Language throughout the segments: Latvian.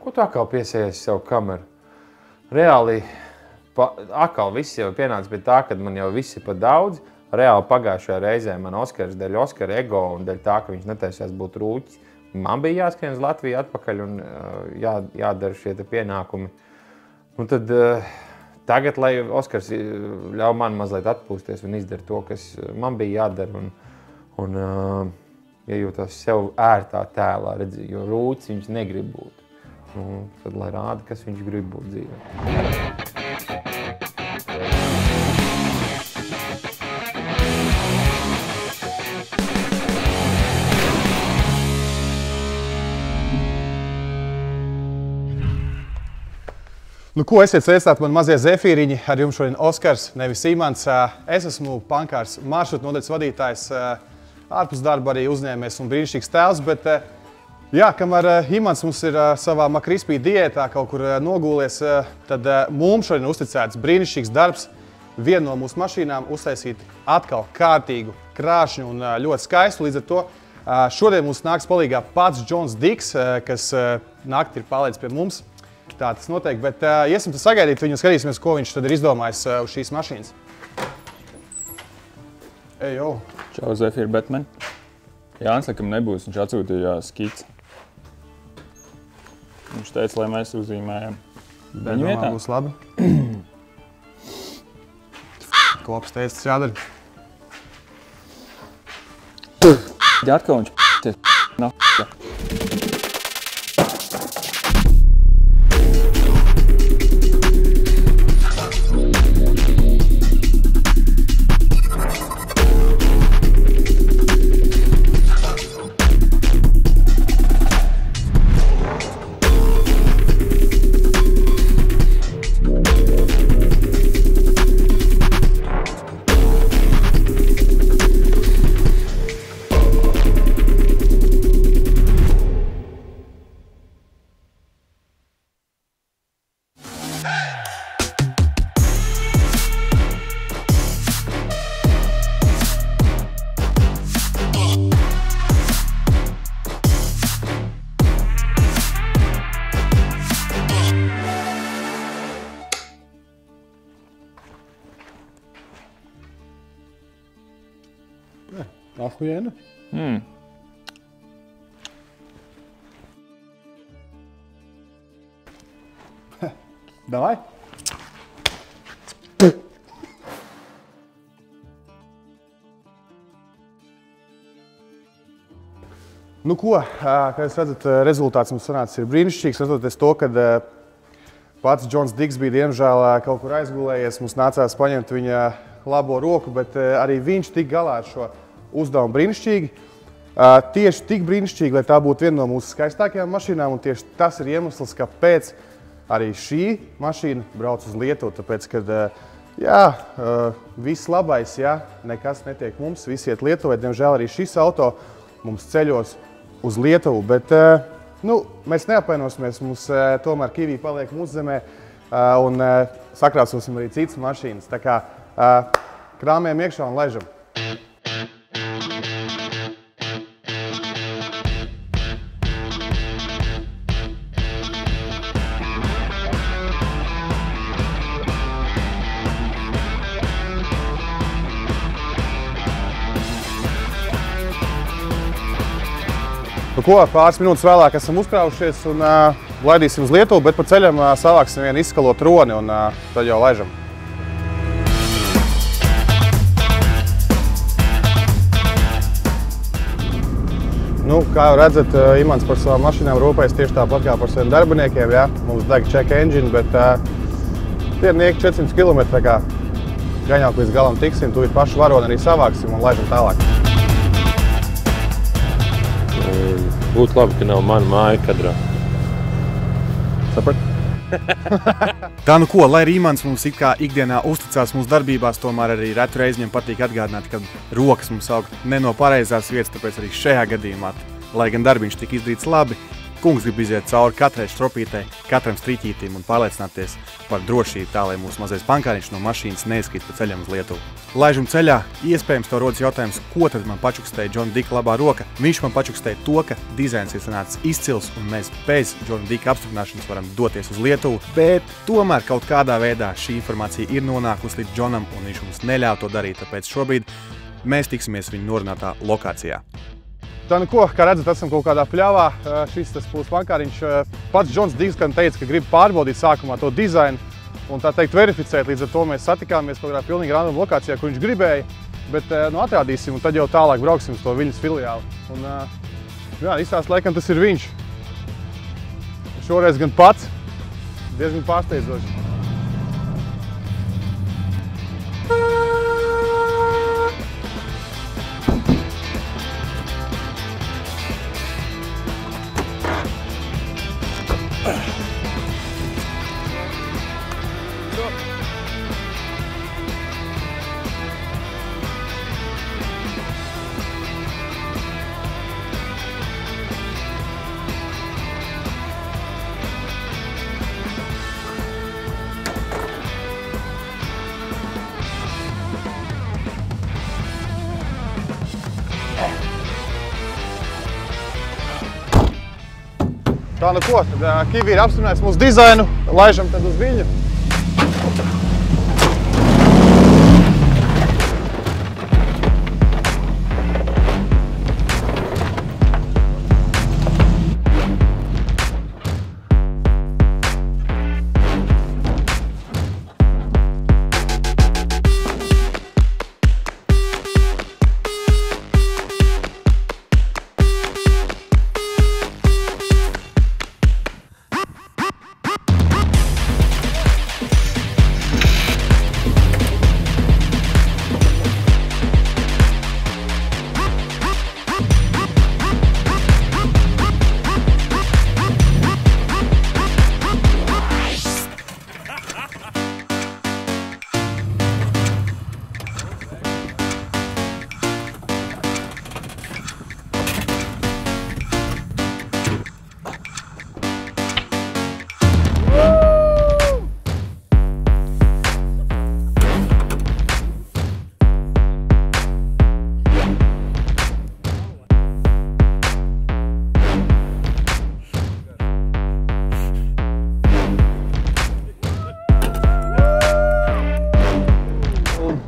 Ko tu atkal piesējies savu kameru? Reāli, atkal viss jau pienāca pie tā, kad man jau viss ir pa daudz. Reāli pagājušajā reizē man Oskars dēļ Oskara ego un dēļ tā, ka viņš netaisās būt rūķis. Man bija jāskrien uz Latviju atpakaļ un jādara šie pienākumi. Un tad tagad, lai Oskars ļauj man mazliet atpūsties un izdara to, kas man bija jādara. Un iejūtos sev ērtā tēlā, redzi, jo rūķis viņš negrib būt. Tad lai rāda, kas viņš grib būt dzīvē. Nu, ko esiet sveicināti, man mazie zefīriņi, ar jums šodien Oskars, nevis Imants. Es esmu Pankārs maršrutu nodaļas vadītājs, ārpus darba arī uzņēmējs un brīnišķīgs tēvs, bet jā, kamēr Imants mums ir savā makrispī diētā kaut kur nogūlies, tad mums šodien uzticēts brīnišķīgs darbs vienu no mūsu mašīnām uztaisīt atkal kārtīgu, krāšņu un ļoti skaistu. Līdz ar to šodien mums nāks palīgā pats Džons Diks, kas nakti ir palicis pie mums. Tā tas notiek, bet iesim sagaidīt viņu un skatīsimies, ko viņš tad ir izdomājis uz šīs mašīnas. Ej, jau! Čau, Zefīri, Batman. Jānis laikam nebūs, viņš atsūtīja skici. Viņš teica, lai mēs uzzīmējam viņu vietā. Būs labi. Kops teica, tas jādara. Atkal viņš nav. Ahujena. Davai. Nu ko, kā jūs redzat, rezultāts mums sanācis ir brīnišķīgs. Redzot to, kad pats Džons Diks bija diemžēl kaut kur aizgulējies, mums nācās paņemt viņa labo roku, bet arī viņš tik galā ar šo uzdevumu brīnišķīgi. Tieši tik brīnišķīgi, lai tā būtu viena no mūsu skaistākajām mašīnām, un tieši tas ir iemesls, kāpēc arī šī mašīna brauc uz Lietuvu, tāpēc, kad, jā, viss labais, jā, nekas netiek mums, visi iet Lietuvai, diemžēl arī šis auto mums ceļos uz Lietuvu, bet, nu, mēs neapvainosimies, mums tomēr Kivī paliek mūsu zemē, un sakrāsosim arī citas mašīnas, tā kā krāmējam iekšā un laižam. Nu ko, pāris minūtes vēlāk esam uzkrāvušies un laidīsim uz Lietuvu, bet pa ceļam savāksim vienu izskalot roni un tad jau laižam. Nu, kā jau redzat, Imants par savām mašīnām rūpējas tieši tāpat kā par saviem darbiniekiem, jā. Mums deg check engine, bet tie ir nieki 400 km, tā kā gan jau līdz galam tiksim, tu pašu varoni arī savāksim un laižam tālāk. Būtu labi, ka nav mana māja kadrā. Saprat? Tā nu ko, lai arī Imants mums it kā ikdienā uzticās mūsu darbībās, tomēr arī retu reizi viņam patīk atgādināt, ka rokas mums aug ne no pareizās vietas, tāpēc arī šajā gadījumā, lai gan darbiņš tika izdarīts labi, kungs grib iziet cauri katrai stropītei, katram strīķītim un pārliecināties par drošību tā, lai mūsu mazais pankāriņš no mašīnas neizkrīt pa ceļam uz Lietuvu. Laižam ceļā, iespējams tev rodas jautājums, ko tad man pačukstēja John Dicka labā roka. Viņš man pačukstēja to, ka dizains ir sanācis izcils un mēs bez John Dicka apstiprināšanas varam doties uz Lietuvu, bet tomēr kaut kādā veidā šī informācija ir nonākusi līdz Johnam un viņš mums neļauj to darīt, tāpēc šobrīd mēs tiksimies viņa norunātā lokācijā. Tā nu ko, kā redzat, esam kaut kādā pļavā. Šis tas būs mankāriņš. Pats Johns Dicks gan teica, ka grib pārbaudīt sākumā to dizainu un tā teikt verificēt. Līdz ar to mēs satikāmies kaut kādā pilnīgi random lokācijā, kur viņš gribēja. Bet nu, atrādīsim un tad jau tālāk brauksim uz to Viļņas filiāli. Un jā, izstāst laikam tas ir viņš. Šoreiz gan pats. Diezgan pārsteidzoši. Tā nu ko, tad Kivi ir apstiprinājis mūsu dizainu, laižam tad uz Viļņu.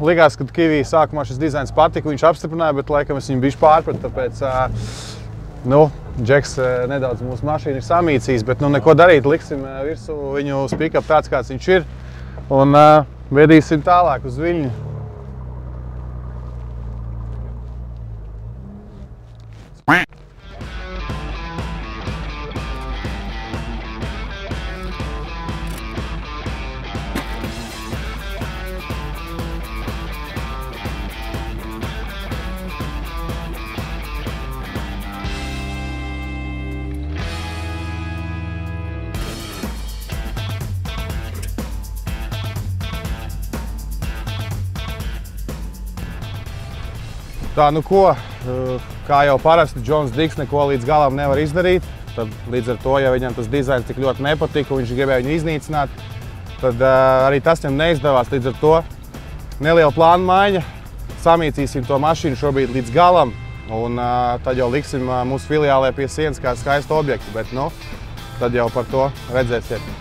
Likās, ka Kivi sākumā šis dizains patika, viņš apstiprināja, bet laikam es viņu bišķi pārpratu, tāpēc Džeks nedaudz mūsu mašīnu ir samīcījis, bet neko darīt, liksim virsū viņu uz pick-up tāds, kāds viņš ir, un vedīsim tālāk uz Viļņu. Tā nu ko, kā jau parasti, Johns Dicks neko līdz galam nevar izdarīt. Tad līdz ar to, ja viņam tas dizains tik ļoti nepatika un viņš gribēja viņu iznīcināt, tad arī tas viņam neizdevās. Līdz ar to neliela plāna maiņa. Samīcīsim to mašīnu šobrīd līdz galam un tad jau liksim mūsu filiālē pie sienas kā skaistu objektu. Bet tad jau par to redzēsiet.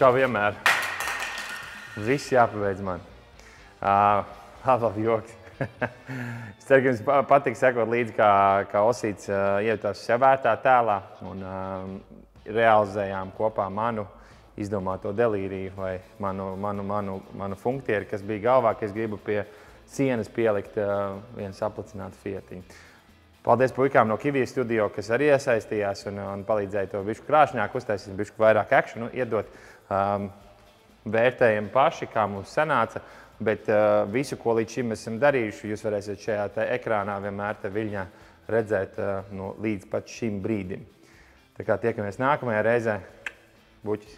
kā vienmēr. Viss jāpabeidz man. Labi, joks. Es ceru, ka jums patīk sekot līdzi, kā Osīts iejutās sevērtā tēlā un realizējām kopā manu izdomāto delīriju vai manu funktieri, kas bija galvā, ka es gribu pie sienas pielikt vienu saplicinātu fietiņu. Paldies puikām no Kivija studio, kas arī iesaistījās un palīdzēja to bišku krāšņāk uztaisīt, bišku vairāk akšanu, iedot vērtējumu paši, kā mums sanāca, bet visu, ko līdz šim esam darījuši, jūs varēsiet šajā te ekrānā vienmēr te viļņā redzēt līdz pat šim brīdim. Tā kā tiekamies nākamajā reizē. Buķis!